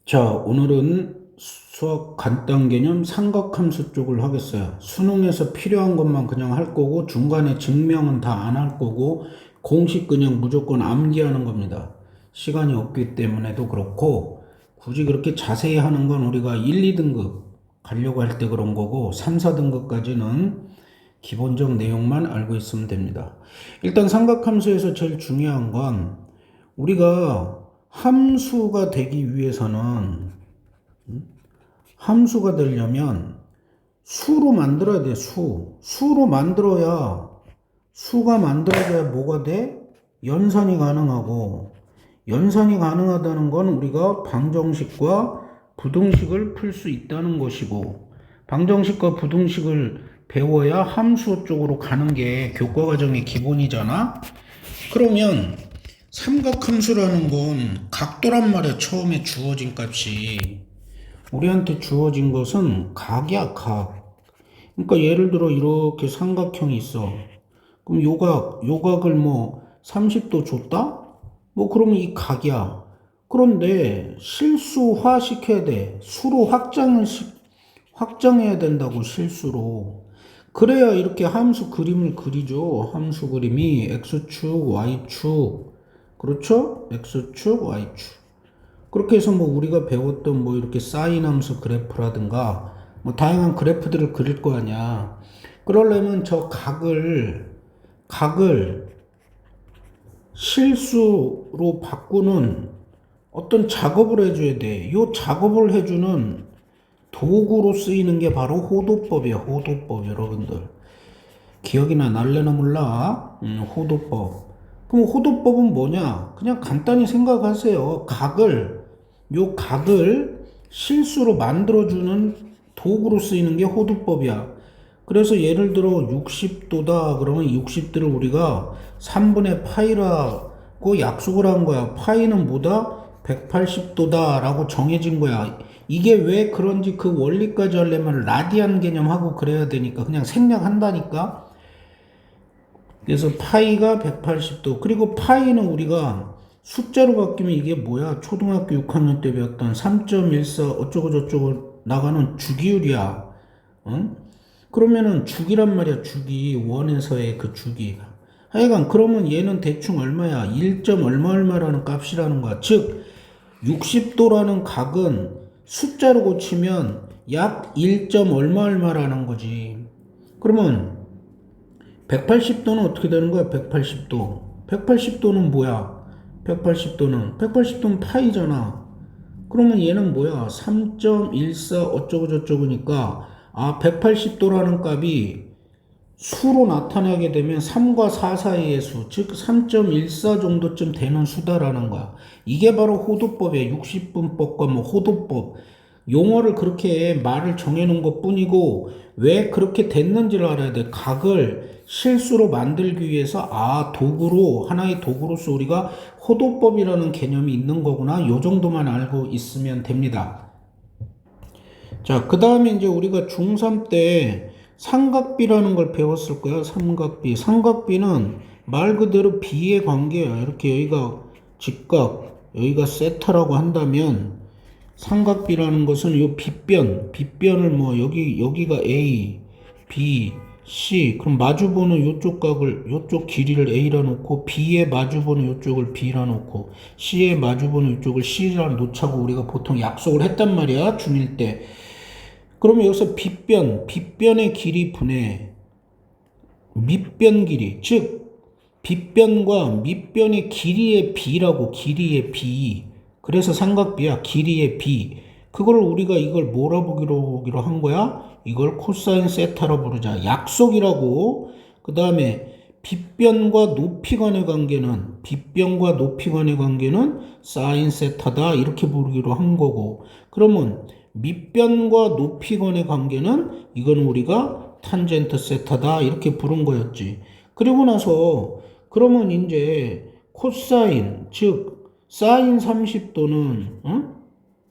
자, 오늘은 수학 간단 개념 삼각함수 쪽을 하겠어요. 수능에서 필요한 것만 그냥 할 거고, 중간에 증명은 다 안 할 거고, 공식 그냥 무조건 암기하는 겁니다. 시간이 없기 때문에도 그렇고, 굳이 그렇게 자세히 하는 건 우리가 1, 2등급 가려고 할 때 그런 거고, 3, 4등급까지는 기본적 내용만 알고 있으면 됩니다. 일단 삼각함수에서 제일 중요한 건 우리가 함수가 되기 위해서는 함수가 되려면 수로 만들어야 돼. 수로 만들어야 수가 만들어져야 뭐가 돼? 연산이 가능하고, 연산이 가능하다는 건 우리가 방정식과 부등식을 풀 수 있다는 것이고, 방정식과 부등식을 배워야 함수 쪽으로 가는 게 교과 과정의 기본이잖아. 그러면 삼각함수라는 건 각도란 말이야. 처음에 주어진 값이 우리한테 주어진 것은 각이야, 각. 그러니까 예를 들어 이렇게 삼각형이 있어. 그럼 요각을 뭐 30도 줬다? 뭐 그러면 이 각이야. 그런데 실수화 시켜야 돼. 수로 확장해야 된다고, 실수로. 그래야 이렇게 함수 그림을 그리죠. 함수 그림이 x축, y축. 그렇죠? x축, y축. 그렇게 해서 뭐 우리가 배웠던 뭐 이렇게 사인 함수 그래프라든가 뭐 다양한 그래프들을 그릴 거 아니야. 그러려면 저 각을 실수로 바꾸는 어떤 작업을 해줘야 돼. 이 작업을 해주는 도구로 쓰이는 게 바로 호도법이야. 호도법. 여러분들 기억이나 날래나 몰라. 호도법. 그럼 호도법은 뭐냐? 그냥 간단히 생각하세요. 각을 실수로 만들어주는 도구로 쓰이는 게 호도법이야. 그래서 예를 들어 60도다 그러면 60도를 우리가 3분의 파이라고 약속을 한 거야. 파이는 뭐다? 180도다 라고 정해진 거야. 이게 왜 그런지 그 원리까지 하려면 라디안 개념하고 그래야 되니까 그냥 생략한다니까. 그래서 파이가 180도. 그리고 파이는 우리가 숫자로 바뀌면 이게 뭐야? 초등학교 6학년 때 배웠던 3.14 어쩌고저쩌고 나가는 주기율이야. 응? 그러면은 주기란 말이야. 주기. 원에서의 그 주기. 하여간 그러면 얘는 대충 얼마야? 1. 얼마라는 값이라는 거야. 즉 60도라는 각은 숫자로 고치면 약 1. 얼마라는 거지. 그러면 180도는 어떻게 되는 거야? 180도. 180도는 뭐야? 180도는 파이잖아. 그러면 얘는 뭐야? 3.14 어쩌고저쩌고니까 180도라는 값이 수로 나타나게 되면 3과 4 사이의 수, 즉 3.14 정도쯤 되는 수다라는 거야. 이게 바로 호도법이야. 60분법과 뭐 호도법. 용어를 그렇게 말을 정해놓은 것 뿐이고, 왜 그렇게 됐는지를 알아야 돼. 각을 실수로 만들기 위해서, 하나의 도구로서 우리가 호도법이라는 개념이 있는 거구나. 요 정도만 알고 있으면 됩니다. 자, 그 다음에 이제 우리가 중3 때 삼각비라는 걸 배웠을 거야. 삼각비. 삼각비는 말 그대로 비의 관계야. 이렇게 여기가 직각, 여기가 세타라고 한다면 삼각비라는 것은 요 빗변을 뭐 여기가 A, B, C. 그럼 마주보는 요쪽 각을 요쪽 길이를 A라 놓고 B에 마주보는 요쪽을 B라 놓고 C에 마주보는 요쪽을 C라 놓자고 우리가 보통 약속을 했단 말이야. 중1 때. 그러면 여기서 빗변의 길이 분의 밑변 길이, 즉 빗변과 밑변의 길이의 비라고. 길이의 비. 그래서 삼각비야. 길이의 비. 그걸 우리가 이걸 뭐라 보기로 한 거야? 이걸 코사인 세타라 부르자. 약속이라고. 그 다음에 빗변과 높이 간의 관계는 사인 세타다. 이렇게 부르기로 한 거고. 그러면 밑변과 높이 간의 관계는 이건 우리가 탄젠트 세타다. 이렇게 부른 거였지. 그리고 나서 그러면 이제 코사인, 즉 사인 30도는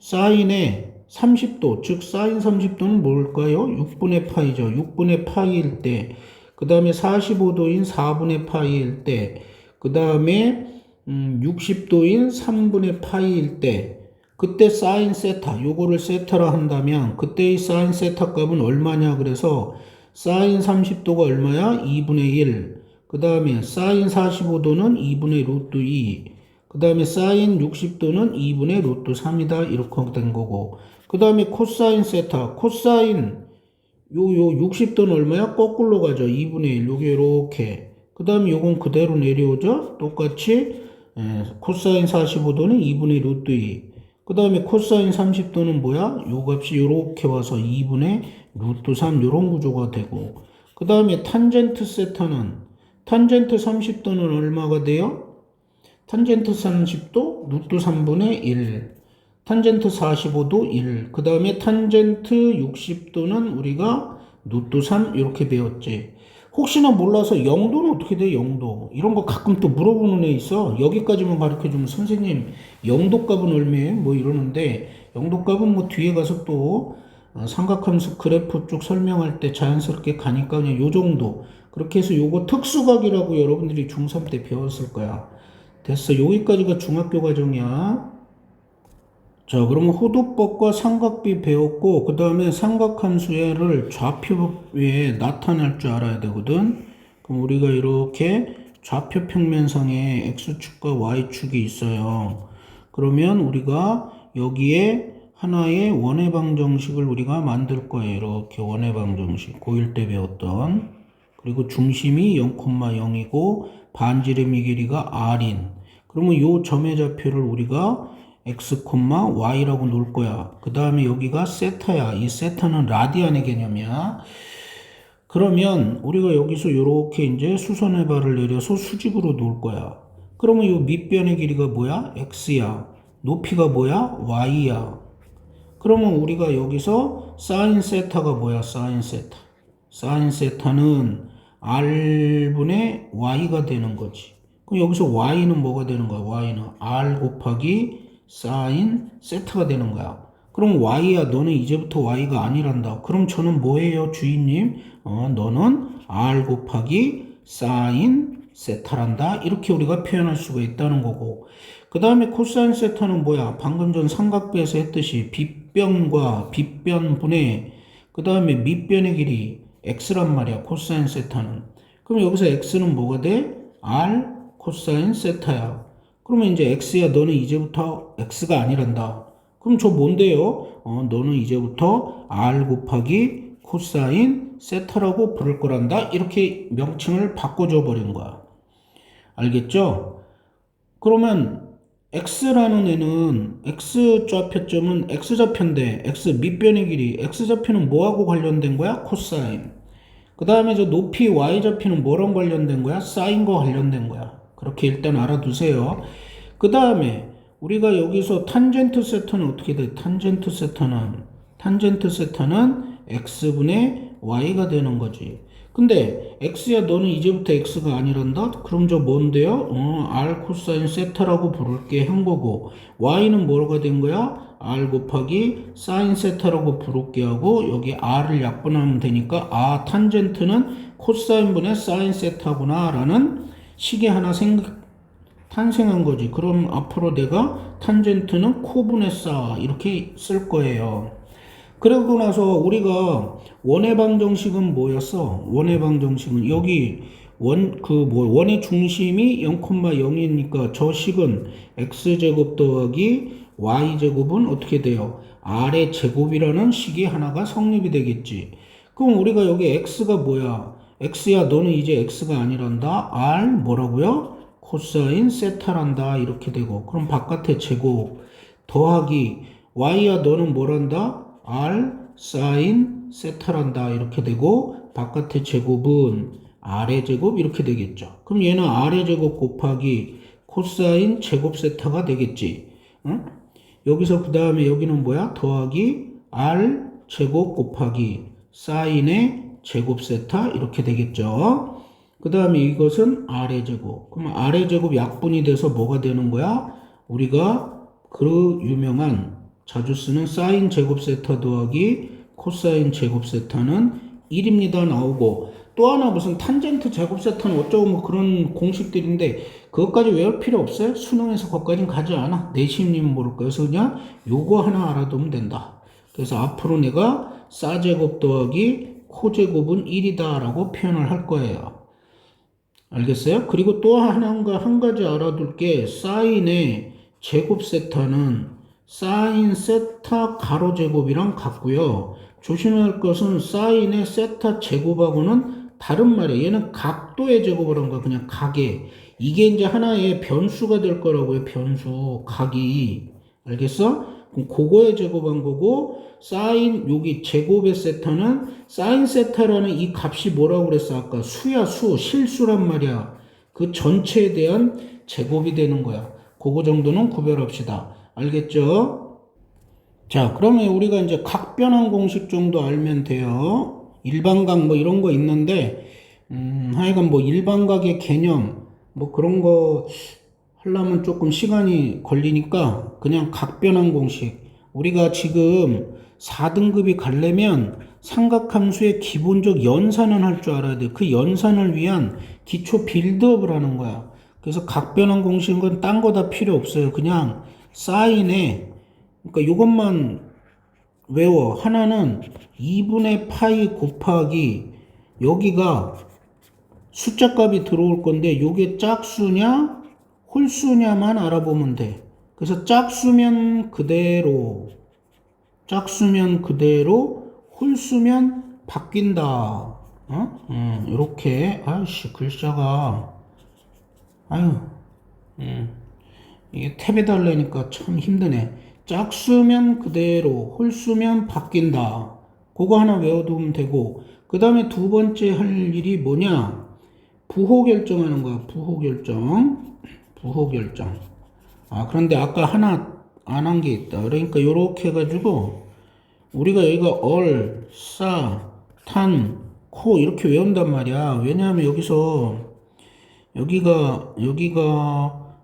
사인의 30도, 즉 사인 30도는 뭘까요? 6분의 파이죠. 6분의 파이일 때, 그 다음에 45도인 4분의 파이일 때, 그 다음에 60도인 3분의 파이일 때, 그때 사인 세타, 요거를 세타라 한다면 그때의 사인 세타 값은 얼마냐? 그래서 사인 30도가 얼마야? 2분의 1. 그 다음에 사인 45도는 2분의 루트 2. 그 다음에 사인 60도는 2분의 루트 3이다. 이렇게 된 거고. 그 다음에 코사인 세타, 코사인 요 60도는 얼마야? 거꾸로 가죠. 2분의 1. 요게 요렇게. 그 다음에 요건 그대로 내려오죠. 똑같이 코사인 45도는 2분의 루트 2. 그 다음에 코사인 30도는 뭐야? 요 값이 요렇게 와서 2분의 루트 3 요런 구조가 되고, 그 다음에 탄젠트 세타는 탄젠트 30도는 얼마가 돼요? 탄젠트 30도 루트 3분의 1. 탄젠트 45도 1. 그 다음에 탄젠트 60도는 우리가 루트 3 이렇게 배웠지. 혹시나 몰라서 0도는 어떻게 돼? 0도. 이런 거 가끔 또 물어보는 애 있어. 여기까지만 가르쳐주면 선생님 0도 값은 얼마예요? 뭐 이러는데 0도 값은 뭐 뒤에 가서 또 삼각함수 그래프 쭉 설명할 때 자연스럽게 가니까 그냥 요 정도. 그렇게 해서 요거 특수각이라고 여러분들이 중3 때 배웠을 거야. 됐어. 여기까지가 중학교 과정이야. 자, 그러면 호도법과 삼각비 배웠고, 그 다음에 삼각함수를 좌표에 나타낼 줄 알아야 되거든. 그럼 우리가 이렇게 좌표 평면상에 x축과 y축이 있어요. 그러면 우리가 여기에 하나의 원의 방정식을 우리가 만들 거예요. 이렇게 원의 방정식. 고1 때 배웠던. 그리고 중심이 0,0이고 반지름이 길이가 r인. 그러면 이 점의 좌표를 우리가 x, y라고 놓을 거야. 그 다음에 여기가 세타야. 이 세타는 라디안의 개념이야. 그러면 우리가 여기서 이렇게 이제 수선의 발을 내려서 수직으로 놓을 거야. 그러면 이 밑변의 길이가 뭐야? x야. 높이가 뭐야? y야. 그러면 우리가 여기서 사인 세타가 뭐야? 사인 세타. 사인 세타는 r분의 y가 되는 거지. 그럼 여기서 y는 뭐가 되는 거야? y는 r 곱하기 사인 세타가 되는 거야. 그럼 y야. 너는 이제부터 y가 아니란다. 그럼 저는 뭐예요, 주인님? 너는 r 곱하기 사인 세타란다. 이렇게 우리가 표현할 수가 있다는 거고. 그 다음에 코사인 세타는 뭐야? 방금 전 삼각비에서 했듯이 빗변과 빗변분의 그 다음에 밑변의 길이 x란 말이야. 코사인 세타는. 그럼 여기서 x는 뭐가 돼? r 코사인 세타야. 그러면 이제 x야. 너는 이제부터 x가 아니란다. 그럼 저 뭔데요? 너는 이제부터 r 곱하기 코사인 세타라고 부를 거란다. 이렇게 명칭을 바꿔줘 버린 거야. 알겠죠? 그러면 x라는 애는 x좌표점은 x좌표인데 x 밑변의 길이 x좌표는 뭐하고 관련된 거야? 코사인. 그 다음에 저 높이 y좌표는 뭐랑 관련된 거야? 사인과 관련된 거야. 그렇게 일단 알아두세요. 그 다음에 우리가 여기서 탄젠트 세타는 어떻게 돼? 탄젠트 세타는 x분의 y가 되는 거지. 근데 x야. 너는 이제부터 x가 아니란다? 그럼 저 뭔데요? r 코사인 세타라고 부를게 한 거고, y는 뭐가 된 거야? r 곱하기 사인 세타라고 부를게 하고, 여기 r을 약분하면 되니까 탄젠트는 코사인분의 사인 세타구나 라는 식이 하나 탄생한 거지. 그럼 앞으로 내가 탄젠트는 코분의 사 이렇게 쓸 거예요. 그러고 나서 우리가 원의 방정식은 뭐였어? 원의 방정식은 여기 원의 중심이 0,0이니까 저 식은 x제곱 더하기 y제곱은 어떻게 돼요? r의 제곱이라는 식이 하나가 성립이 되겠지. 그럼 우리가 여기 x가 뭐야? x야. 너는 이제 x가 아니란다. r 뭐라고요? 코사인 세타란다. 이렇게 되고, 그럼 바깥에 제곱 더하기 y야. 너는 뭐란다? r 사인 세타란다. 이렇게 되고, 바깥의 제곱은 r의 제곱 이렇게 되겠죠. 그럼 얘는 r의 제곱 곱하기 코사인 제곱 세타가 되겠지. 응? 여기서 그 다음에 여기는 뭐야? 더하기 r 제곱 곱하기 사인의 제곱 세타 이렇게 되겠죠. 그 다음에 이것은 r의 제곱. 그럼 r의 제곱 약분이 돼서 뭐가 되는 거야? 우리가 그 유명한 자주 쓰는 사인 제곱 세타 더하기 코사인 제곱 세타는 1입니다 나오고, 또 하나 무슨 탄젠트 제곱 세타는 어쩌고 뭐 그런 공식들인데 그것까지 외울 필요 없어요. 수능에서 거기까지는 가지 않아. 내신이면 모를 거예요. 그래서 그냥 요거 하나 알아두면 된다. 그래서 앞으로 내가 사제곱 더하기 코제곱은 1이다 라고 표현을 할 거예요. 알겠어요? 그리고 또 한 가지 알아둘 게 사인의 제곱 세타는 사인 세타 가로 제곱이랑 같고요. 조심해야 할 것은 사인의 세타 제곱하고는 다른 말이에요. 얘는 각도의 제곱을 한 거야. 그냥 각의. 이게 이제 하나의 변수가 될 거라고요. 변수. 각이. 알겠어? 그럼 그거의 제곱한 거고, 사인 여기 제곱의 세타는 사인 세타라는 이 값이 뭐라고 그랬어? 아까 수야 수, 실수란 말이야. 그 전체에 대한 제곱이 되는 거야. 그거 정도는 구별합시다. 알겠죠? 자, 그러면 우리가 이제 각변환 공식 정도 알면 돼요. 일반각 뭐 이런 거 있는데, 하여간 뭐 일반각의 개념, 뭐 그런 거 하려면 조금 시간이 걸리니까 그냥 각변환 공식. 우리가 지금 4등급이 가려면 삼각함수의 기본적 연산은 할 줄 알아야 돼. 그 연산을 위한 기초 빌드업을 하는 거야. 그래서 각변환 공식은 딴 거 다 필요 없어요. 그냥 사인에, 그러니까 이것만 외워. 하나는 2분의 파이 곱하기 여기가 숫자 값이 들어올 건데 요게 짝수냐 홀수냐만 알아보면 돼. 그래서 짝수면 그대로, 홀수면 바뀐다. 이렇게. 아이씨, 글자가, 아유, 이게 탭에다 하려니까 참 힘드네. 짝수면 그대로, 홀수면 바뀐다. 그거 하나 외워두면 되고, 그 다음에 두 번째 할 일이 뭐냐? 부호 결정하는 거야. 부호 결정. 그런데 아까 하나 안 한 게 있다. 그러니까 요렇게 해가지고 우리가 여기가 얼, 싸, 탄, 코 이렇게 외운단 말이야. 왜냐하면 여기가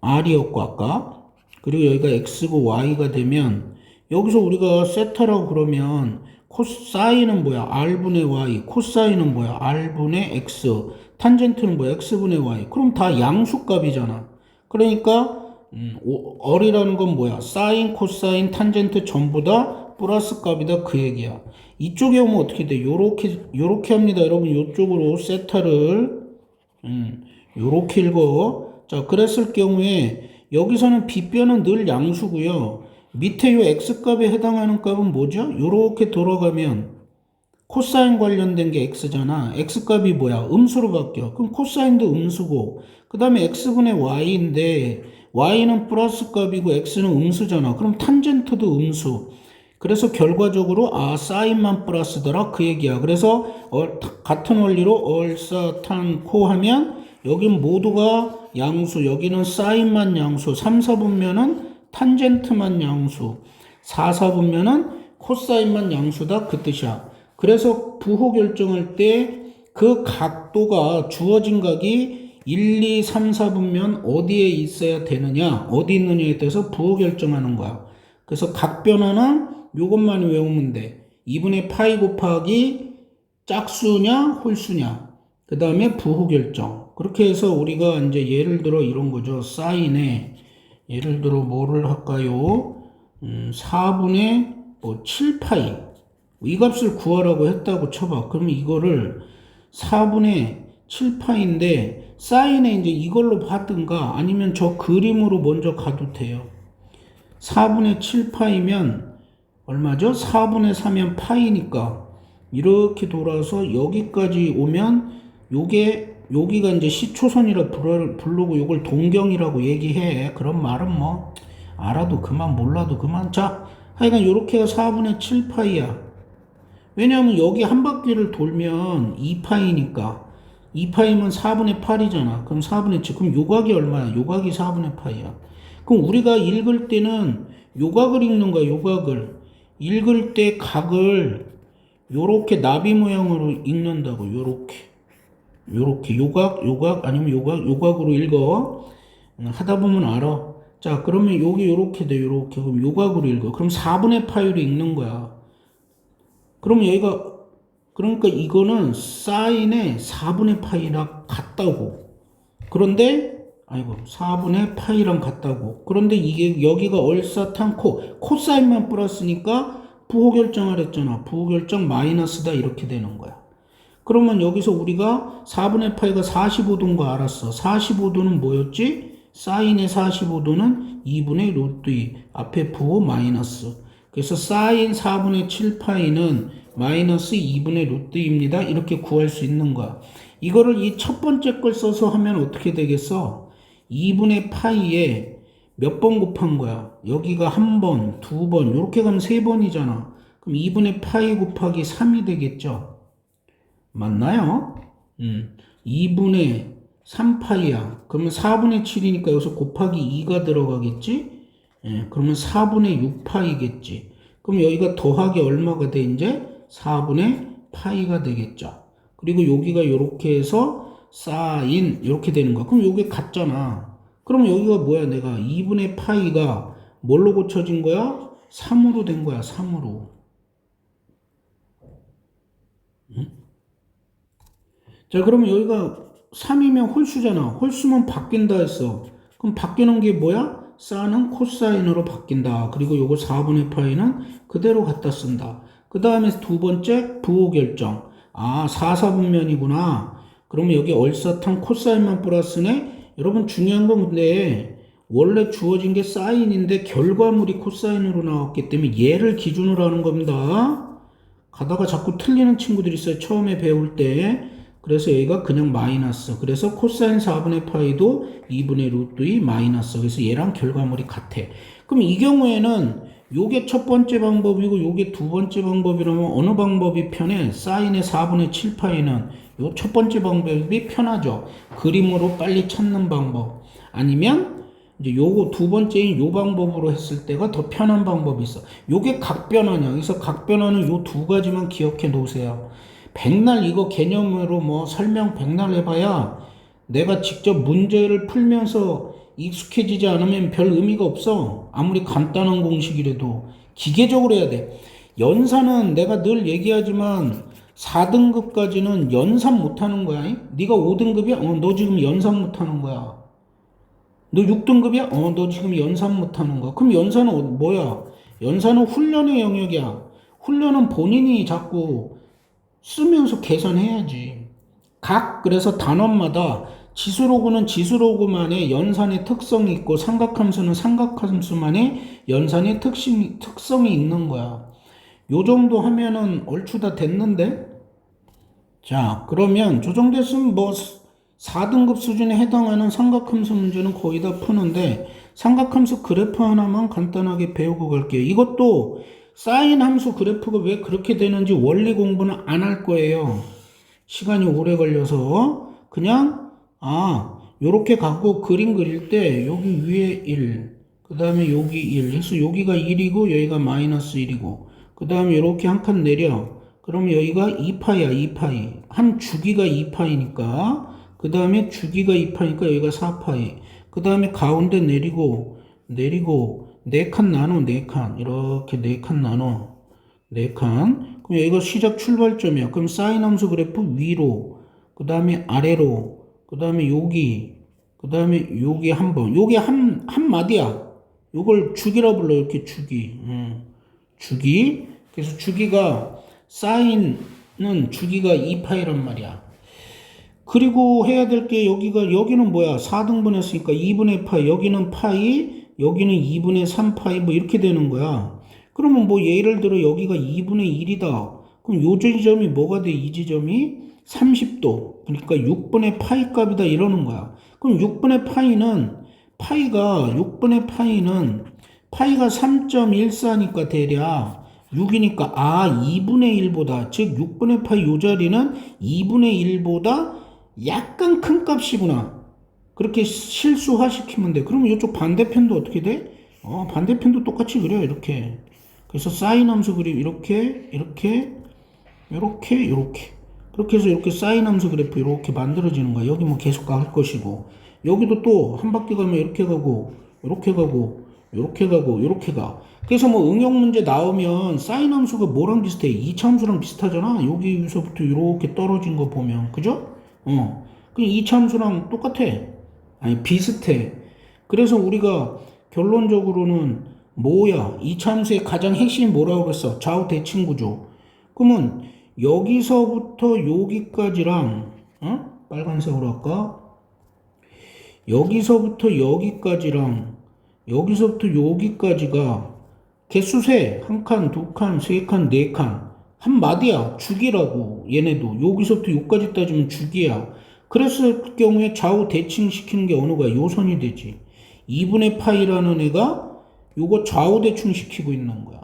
R이었고 아까, 그리고 여기가 X고 Y가 되면 여기서 우리가 세타라고 그러면 코사인은 뭐야? R분의 Y. 코사인은 뭐야? R분의 X. 탄젠트는 뭐야? X분의 Y. 그럼 다 양수값이잖아. 그러니까 얼이라는 건 뭐야? 사인, 코사인, 탄젠트 전부 다 플러스 값이다. 그 얘기야. 이쪽에 오면 어떻게 돼? 요렇게 합니다. 여러분, 요쪽으로 세타를 요렇게 읽어. 자, 그랬을 경우에 여기서는 빗변은 늘 양수고요. 밑에 요 x값에 해당하는 값은 뭐죠? 요렇게 돌아가면 코사인 관련된 게 x잖아. x값이 뭐야? 음수로 바뀌어. 그럼 코사인도 음수고, 그 다음에 x분의 y인데 y는 플러스 값이고 x는 음수잖아. 그럼 탄젠트도 음수. 그래서 결과적으로 사인만 플러스더라 그 얘기야. 그래서 같은 원리로 얼싸탄코 하면 여긴 모두가 양수, 여기는 사인만 양수, 3, 4분면은 탄젠트만 양수, 4, 4분면은 코사인만 양수다 그 뜻이야. 그래서 부호 결정할 때 그 각도가 주어진 각이 1, 2, 3, 4분면 어디에 있어야 되느냐, 어디 있느냐에 대해서 부호 결정하는 거야. 그래서 각변화는 요것만 외우면 돼. 2분의 파이 곱하기 짝수냐 홀수냐, 그 다음에 부호 결정. 그렇게 해서 우리가 이제 예를 들어 이런 거죠. 사인에 예를 들어 뭐를 할까요? 4분의 7파이 이 값을 구하라고 했다고 쳐봐. 그러면 이거를 4분의 7파인데 사인에 이제 이걸로 받든가 아니면 저 그림으로 먼저 가도 돼요. 4분의 7파이면 얼마죠? 4분의 4면 파이니까 이렇게 돌아서 여기까지 오면 여기가 이제 시초선이라 부르고 요걸 동경이라고 얘기해. 그런 말은 뭐 알아도 그만 몰라도 그만. 자, 하여간 요렇게가 4분의 7파이야. 왜냐하면 여기 한 바퀴를 돌면 2파이니까 2파이면 4분의 8이잖아. 그럼 4분의 7. 그럼 요각이 얼마야? 요각이 4분의 파이야. 그럼 우리가 읽을 때는 요각을 읽는 거야. 요각을 읽을 때 각을 요렇게 나비 모양으로 읽는다고. 요렇게 요각 아니면 요각으로 읽어. 하다 보면 알아. 자, 그러면 여기 요렇게 돼. 요렇게. 그럼 요각으로 읽어. 그럼 4분의 파이로 읽는 거야. 그럼 여기가 그러니까 이거는 사인의 4분의 파이랑 같다고. 그런데 아이고 4분의 파이랑 같다고. 그런데 이게 여기가 얼사탄 코사인만 플러스니까 부호결정을 했잖아. 부호결정 마이너스다 이렇게 되는 거야. 그러면 여기서 우리가 4분의 파이가 45도인 거 알았어. 45도는 뭐였지? 사인의 45도는 2분의 루트 2. 앞에 부호 마이너스. 그래서 사인 4분의 7파이는 마이너스 2분의 루트 2입니다. 이렇게 구할 수 있는 거야. 이거를 이 첫 번째 걸 써서 하면 어떻게 되겠어? 2분의 파이에 몇 번 곱한 거야? 여기가 한 번, 두 번, 이렇게 가면 세 번이잖아. 그럼 2분의 파이 곱하기 3이 되겠죠? 맞나요? 2분의 3파이야. 그러면 4분의 7이니까 여기서 곱하기 2가 들어가겠지? 예, 그러면 4분의 6파이겠지. 그럼 여기가 더하기 얼마가 돼, 이제? 4분의 파이가 되겠죠. 그리고 여기가 이렇게 해서 사인, 이렇게 되는 거야. 그럼 여기 같잖아. 그럼 여기가 뭐야? 내가 2분의 파이가 뭘로 고쳐진 거야? 3으로 된 거야, 3으로. 자, 그러면 여기가 3이면 홀수잖아. 홀수면 바뀐다 했어. 그럼 바뀌는 게 뭐야? 사는 코사인으로 바뀐다. 그리고 요거 4분의 파이는 그대로 갖다 쓴다. 그 다음에 두 번째 부호 결정. 아, 4사분면이구나. 그러면 여기 얼사탄 코사인만 플러스네. 여러분 중요한 건 근데 원래 주어진 게 사인인데 결과물이 코사인으로 나왔기 때문에 얘를 기준으로 하는 겁니다. 가다가 자꾸 틀리는 친구들이 있어요. 처음에 배울 때. 그래서 여기가 그냥 마이너스. 그래서 코사인 4분의 파이도 2분의 루트 2 마이너스. 그래서 얘랑 결과물이 같아. 그럼 이 경우에는 요게 첫 번째 방법이고 요게 두 번째 방법이라면 어느 방법이 편해? 사인의 4분의 7 파이는 요 첫 번째 방법이 편하죠. 그림으로 빨리 찾는 방법. 아니면 이제 요거 두 번째인 요 방법으로 했을 때가 더 편한 방법이 있어. 요게 각변화냐. 그래서 각변화는 요 두 가지만 기억해 놓으세요. 백날 이거 개념으로 뭐 설명 백날 해봐야 내가 직접 문제를 풀면서 익숙해지지 않으면 별 의미가 없어. 아무리 간단한 공식이라도 기계적으로 해야 돼. 연산은 내가 늘 얘기하지만 4등급까지는 연산 못하는 거야. 네가 5등급이야? 너 지금 연산 못하는 거야. 너 6등급이야? 너 지금 연산 못하는 거야. 그럼 연산은 뭐야? 연산은 훈련의 영역이야. 훈련은 본인이 자꾸 쓰면서 계산해야지. 그래서 단원마다 지수로그는 지수로그만의 연산의 특성이 있고 삼각함수는 삼각함수만의 연산의 특성이 있는 거야. 요 정도 하면은 얼추 다 됐는데? 자, 그러면 저 정도 했으면 뭐 4등급 수준에 해당하는 삼각함수 문제는 거의 다 푸는데 삼각함수 그래프 하나만 간단하게 배우고 갈게요. 이것도 사인 함수 그래프가 왜 그렇게 되는지 원리 공부는 안 할 거예요. 시간이 오래 걸려서 그냥 요렇게 갖고 그림 그릴 때 여기 위에 1, 그 다음에 여기 1 해서 여기가 1이고 여기가 마이너스 1이고 그 다음에 이렇게 한 칸 내려. 그럼 여기가 2파이야 2파이. 한 주기가 2파이니까 그 다음에 주기가 2파이니까 여기가 4파이. 그 다음에 가운데 내리고 네 칸 나눠, 네 칸. 이렇게 네 칸 나눠. 네 칸. 그럼 여기가 시작 출발점이야. 그럼 사인 함수 그래프 위로, 그 다음에 아래로, 그 다음에 여기, 그 다음에 여기 한 번. 요게 한 마디야. 요걸 주기라 불러. 이렇게 주기. 주기. 그래서 주기가, 사인은 주기가 2파이란 말이야. 그리고 해야 될 게 여기는 뭐야? 4등분 했으니까 2분의 파이. 여기는 파이. 여기는 2분의 3파이 뭐 이렇게 되는 거야. 그러면 뭐 예를 들어 여기가 2분의 1이다. 그럼 요 지점이 뭐가 돼? 이 지점이 30도. 그러니까 6분의 파이 값이다 이러는 거야. 그럼 6분의 파이는 파이가 3.14니까 대략 6이니까 2분의 1보다 즉 6분의 파이 요 자리는 2분의 1보다 약간 큰 값이구나. 그렇게 실수화시키면 돼. 그러면 이쪽 반대편도 어떻게 돼? 반대편도 똑같이 그려. 이렇게. 그래서 사인 함수 그림 이렇게 그렇게 해서 이렇게 사인 함수 그래프 이렇게 만들어지는 거야. 여기 뭐 계속 갈 것이고 여기도 또 한 바퀴 가면 이렇게 가고 요렇게 가고 요렇게 가. 그래서 뭐 응용 문제 나오면 사인 함수가 뭐랑 비슷해? 이차 함수랑 비슷하잖아. 여기서부터 이렇게 떨어진 거 보면 그죠? 그냥 이차 함수랑 똑같아. 아니 비슷해. 그래서 우리가 결론적으로는 뭐야? 이차 함수의 가장 핵심이 뭐라고 그랬어? 좌우 대칭 구조. 그러면 여기서부터 여기까지랑 빨간색으로 할까? 여기서부터 여기까지랑 여기서부터 여기까지가 개수세 한 칸, 두 칸, 세 칸, 네 칸. 한 마디야. 주기라고. 얘네도. 여기서부터 여기까지 따지면 주기야. 그랬을 경우에 좌우 대칭 시키는 게 어느 거야? 요선이 되지. 2분의 파이라는 애가 요거 좌우 대칭 시키고 있는 거야.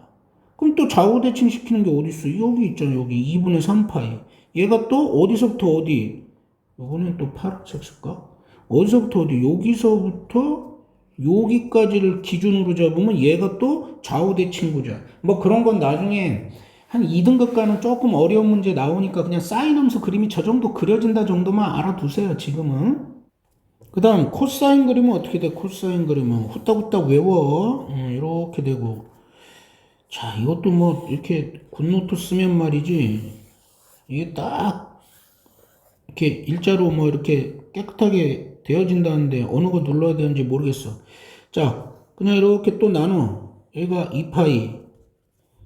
그럼 또 좌우 대칭 시키는 게 어디 있어? 여기 있잖아. 여기 2분의 3파이. 얘가 또 어디서부터 어디? 요거는 또 파란색 쓸까? 어디서부터 어디? 여기서부터 여기까지를 기준으로 잡으면 얘가 또 좌우대 친구죠. 뭐 그런 건 나중에 한 2등급 가는 조금 어려운 문제 나오니까 그냥 사인 함수 그림이 저 정도 그려진다 정도만 알아두세요, 지금은. 그 다음, 코사인 그림은 어떻게 돼? 코사인 그림은 후딱후딱 외워. 이렇게 되고. 자, 이것도 뭐 이렇게 굿노트 쓰면 말이지. 이게 딱 이렇게 일자로 뭐 이렇게 깨끗하게 되어진다는데 어느 거 눌러야 되는지 모르겠어. 자, 그냥 이렇게 또 나눠. 얘가 2파이,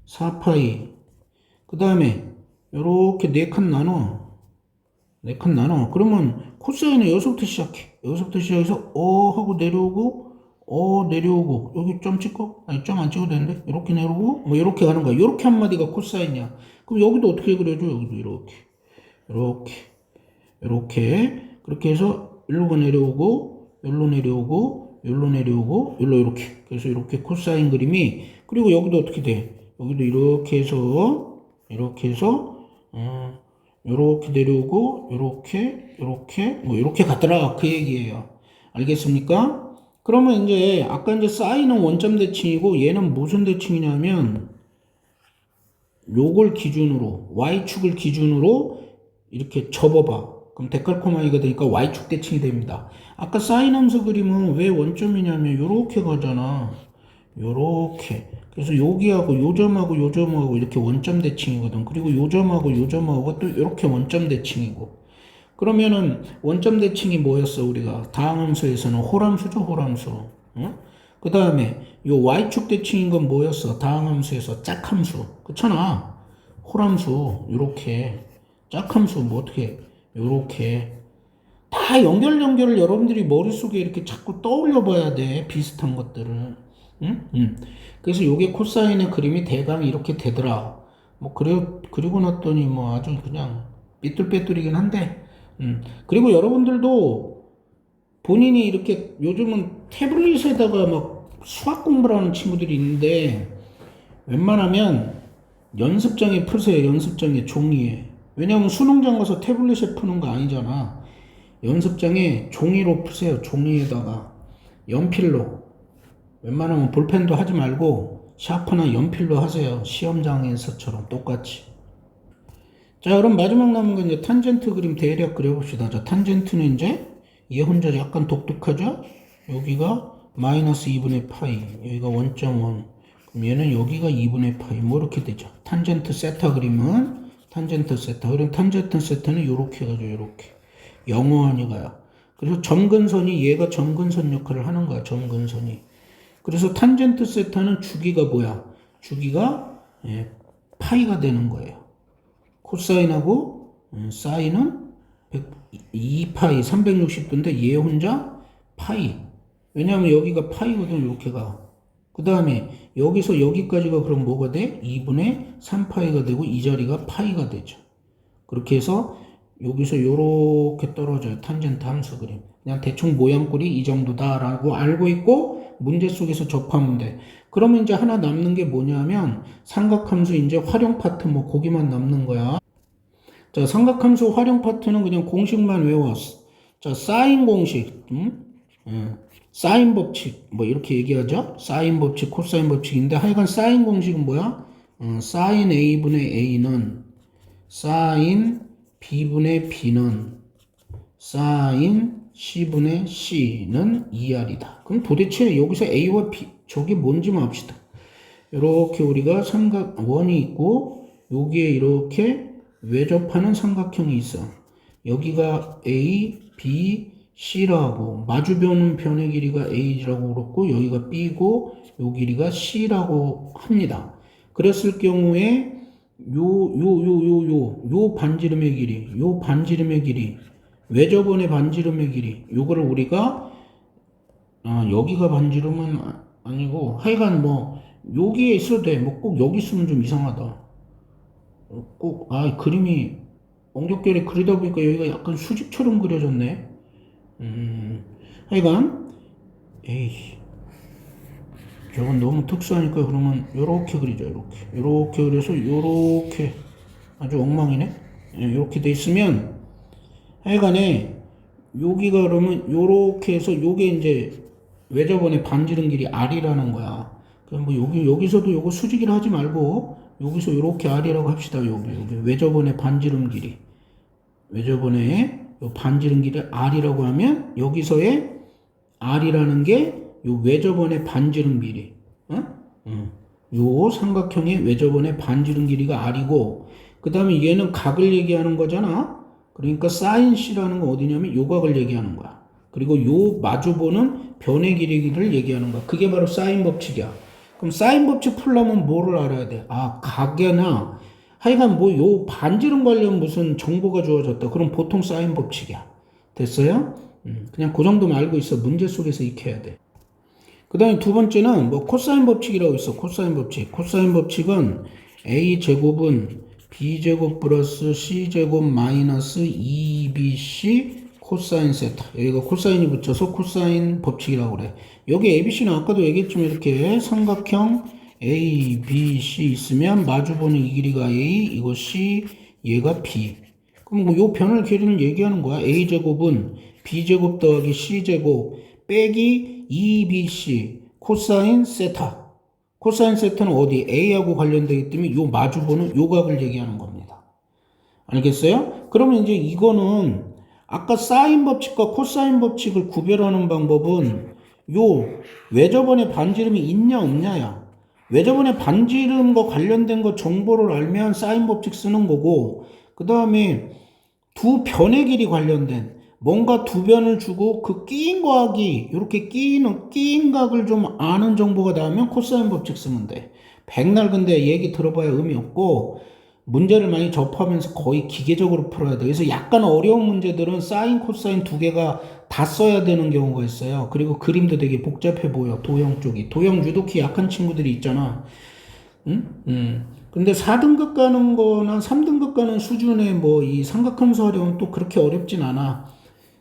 4파이. 그 다음에 이렇게 4칸 나눠. 4칸 나눠. 그러면 코사인은 여기서부터 시작해. 여기서부터 시작해서 하고 내려오고 내려오고 여기 점 찍고 아니 점 안 찍어도 되는데 이렇게 내려오고 뭐 이렇게 가는 거야. 이렇게 한 마디가 코사인이야. 그럼 여기도 어떻게 그려줘? 여기도 이렇게 이렇게 이렇게 그렇게 해서 일로가 내려오고 여기로 내려오고 여기로 내려오고 여기로 이렇게 그래서 이렇게 코사인 그림이 그리고 여기도 어떻게 돼? 여기도 이렇게 해서 이렇게 내려오고 이렇게 뭐 이렇게 갔더라 그 얘기예요. 알겠습니까? 그러면 이제 아까 이제 사인은 원점 대칭이고 얘는 무슨 대칭이냐면 요걸 기준으로 y축을 기준으로 이렇게 접어봐. 그럼 데칼코마니가 되니까 y축 대칭이 됩니다. 아까 사인 함수 그림은 왜 원점이냐면 요렇게 가잖아. 요렇게. 그래서 여기하고 요점하고 요점하고 이렇게 원점 대칭이거든. 그리고 요점하고 요점하고 또 이렇게 원점 대칭이고. 그러면은 원점 대칭이 뭐였어 우리가? 다항함수에서는 홀함수죠 홀함수. 응? 그 다음에 요 y축 대칭인 건 뭐였어? 다항함수에서 짝함수. 그렇잖아. 홀함수 요렇게 짝함수 뭐 어떻게 요렇게 다 연결을 여러분들이 머릿속에 이렇게 자꾸 떠올려 봐야 돼. 비슷한 것들을. 응? 응. 그래서 요게 코사인의 그림이 대강 이렇게 되더라. 뭐 그리고 났더니 뭐 아주 그냥 삐뚤빼뚤이긴 한데 그리고 여러분들도 본인이 이렇게 요즘은 태블릿에다가 막 수학 공부를 하는 친구들이 있는데 웬만하면 연습장에 푸세요. 연습장에 종이에. 왜냐하면 수능장 가서 태블릿에 푸는 거 아니잖아. 연습장에 종이로 푸세요. 종이에다가 연필로. 웬만하면 볼펜도 하지 말고 샤프나 연필로 하세요. 시험장에서처럼 똑같이. 자, 그럼 마지막 남은 건 이제 탄젠트 그림 대략 그려봅시다. 자, 탄젠트는 이제 얘 혼자 약간 독특하죠? 여기가 마이너스 2분의 파이, 여기가 1.1. 그럼 얘는 여기가 2분의 파이, 뭐 이렇게 되죠. 탄젠트 세타 그림은 탄젠트 세타. 그럼 탄젠트 세타는 요렇게 가죠, 요렇게. 영원히 가요. 그래서 점근선이 얘가 점근선 역할을 하는 거야, 점근선이. 그래서 탄젠트 세타는 주기가 뭐야? 주기가 파이가 되는 거예요. 코사인하고 사인은 2파이 360도인데 얘 혼자 파이. 왜냐하면 여기가 파이거든. 이렇게가. 그 다음에 여기서 여기까지가 그럼 뭐가 돼? 2분의 3파이가 되고 이 자리가 파이가 되죠. 그렇게 해서 여기서 이렇게 떨어져요. 탄젠트 함수 그림. 그냥 대충 모양꼴이 이 정도다라고 알고 있고 문제 속에서 접하면 돼. 그러면 이제 하나 남는 게 뭐냐면 삼각함수 이제 활용 파트 뭐 거기만 남는 거야. 자, 삼각함수 활용 파트는 그냥 공식만 외웠어. 자, 사인 공식, 사인 법칙, 뭐 이렇게 얘기하죠. 사인 법칙, 코사인 법칙인데 하여간 사인 공식은 뭐야? 사인 A분의 A는 사인 B분의 B는 사인 C분의 C는 2R이다. 그럼 도대체 여기서 A와 B, 저게 뭔지만 합시다. 이렇게 우리가 원이 있고 여기에 이렇게 외접하는 삼각형이 있어. 여기가 A, B, C라고 마주보는 변의 길이가 A라고 그렇고 여기가 B고 요 길이가 C라고 합니다. 그랬을 경우에 요 반지름의 길이 외접원의 반지름의 길이 요거를 우리가 여기가 반지름은 아니고 하여간 뭐 여기에 있어도 돼. 뭐 꼭 여기 있으면 좀 이상하다. 꼭 그림이 엉겹결에 그리다 보니까 여기가 약간 수직처럼 그려졌네. 하여간 에이 저건 너무 특수하니까 그러면 요렇게 그리자. 요렇게 그려서 요렇게 아주 엉망이네. 요렇게 돼 있으면 하여간에 여기가 그러면 요렇게 해서 요게 이제 외접원의 반지름 길이 R이라는 거야. 그럼 뭐 여기서도 요거 수직이라 하지 말고 여기서 요렇게 R이라고 합시다. 여기 외접원의 반지름 길이. 외접원의 요 반지름 길이 R이라고 하면 여기서의 R이라는 게 요 외접원의 반지름 길이. 요 삼각형의 외접원의 반지름 길이가 R이고 그 다음에 얘는 각을 얘기하는 거잖아. 그러니까 사인 C라는 건 어디냐면 요 각을 얘기하는 거야. 그리고 요 마주보는 변의 길이를 얘기하는 거야. 그게 바로 사인 법칙이야. 그럼 사인 법칙 풀려면 뭐를 알아야 돼? 각이나 하여간 뭐 요 반지름 관련 무슨 정보가 주어졌다. 그럼 보통 사인 법칙이야. 됐어요? 그냥 그 정도만 알고 있어. 문제 속에서 익혀야 돼. 그 다음에 두 번째는 뭐 코사인 법칙이라고 있어. 코사인 법칙. 코사인 법칙은 A제곱은 B제곱 플러스 C제곱 마이너스 2BC 코사인 세타. 여기가 코사인이 붙여서 코사인 법칙이라고 그래. 여기 ABC는 아까도 얘기했지만 이렇게 삼각형 A, B, C 있으면 마주보는 이 길이가 A, 이거 C, 얘가 B. 그럼 뭐 요 변을 길이를 얘기하는 거야. A제곱은 B제곱 더하기 C제곱 빼기 2BC 코사인 세타. 코사인 세타는 어디? A하고 관련되기 때문에 요 마주보는 요 각을 얘기하는 겁니다. 알겠어요? 그러면 이제 이거는 아까 사인 법칙과 코사인 법칙을 구별하는 방법은 요 외접원의 반지름이 있냐 없냐야. 외접원의 반지름과 관련된 거 정보를 알면 사인 법칙 쓰는 거고 그 다음에 두 변의 길이 관련된 뭔가 두 변을 주고 그 끼인 곱하기 이렇게 끼인 각을 좀 아는 정보가 나오면 코사인 법칙 쓰면 돼. 백날 근데 얘기 들어봐야 의미 없고 문제를 많이 접하면서 거의 기계적으로 풀어야 돼. 그래서 약간 어려운 문제들은 사인, 코사인 두 개가 다 써야 되는 경우가 있어요. 그리고 그림도 되게 복잡해 보여. 도형 쪽이. 도형 유독히 약한 친구들이 있잖아. 근데 4등급 가는 거나 3등급 가는 수준의 뭐 이 삼각함수 하려면 또 그렇게 어렵진 않아.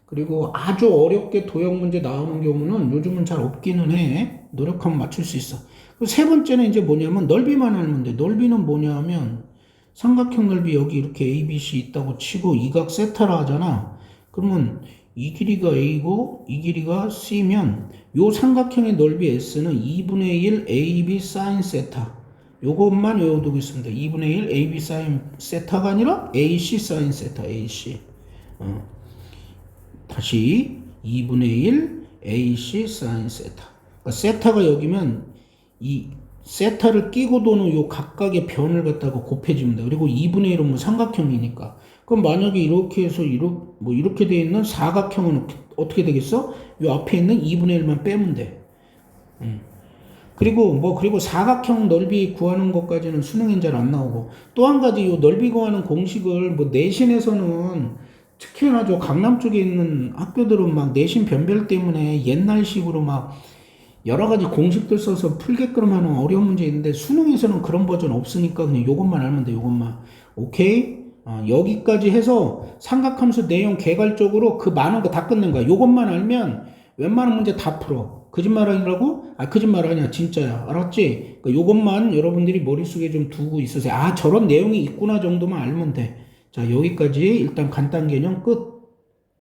그리고 아주 어렵게 도형 문제 나오는 경우는 요즘은 잘 없기는 해. 노력하면 맞출 수 있어. 세 번째는 이제 뭐냐면 넓이만 알면 돼. 넓이는 뭐냐면 삼각형 넓이 여기 이렇게 ABC 있다고 치고 이 각 세타라 하잖아. 그러면 이 길이가 A고 이 길이가 C면 요 삼각형의 넓이 S는 2분의 1 AB sin 세타. 요것만 외워두고 있으면 돼. 2분의 1 AB sin 세타가 아니라 AC sin 세타. AC. 다시 2분의 1 AC sin 세타. 그러니까 세타가 여기면 이 세타를 끼고 도는 요 각각의 변을 갖다가 곱해주면 돼. 그리고 2분의 1은 뭐 삼각형이니까. 그럼 만약에 이렇게 해서 이렇게 돼 있는 사각형은 어떻게 되겠어? 요 앞에 있는 2분의 1만 빼면 돼. 그리고 사각형 넓이 구하는 것까지는 수능엔 잘 안 나오고 또 한 가지 요 넓이 구하는 공식을 뭐 내신에서는 특히나 저 강남 쪽에 있는 학교들은 막 내신 변별 때문에 옛날식으로 막 여러 가지 공식들 써서 풀게끔 하는 어려운 문제 있는데 수능에서는 그런 버전 없으니까 그냥 요것만 알면 돼. 요것만. 오케이? 여기까지 해서 삼각함수 내용 개괄적으로 그 많은 거 다 끝낸 거야. 요것만 알면 웬만한 문제 다 풀어. 거짓말 아니라고? 거짓말 아니야. 진짜야. 알았지? 그러니까 요것만 여러분들이 머릿속에 좀 두고 있으세요. 저런 내용이 있구나 정도만 알면 돼. 자, 여기까지 일단 간단 개념 끝.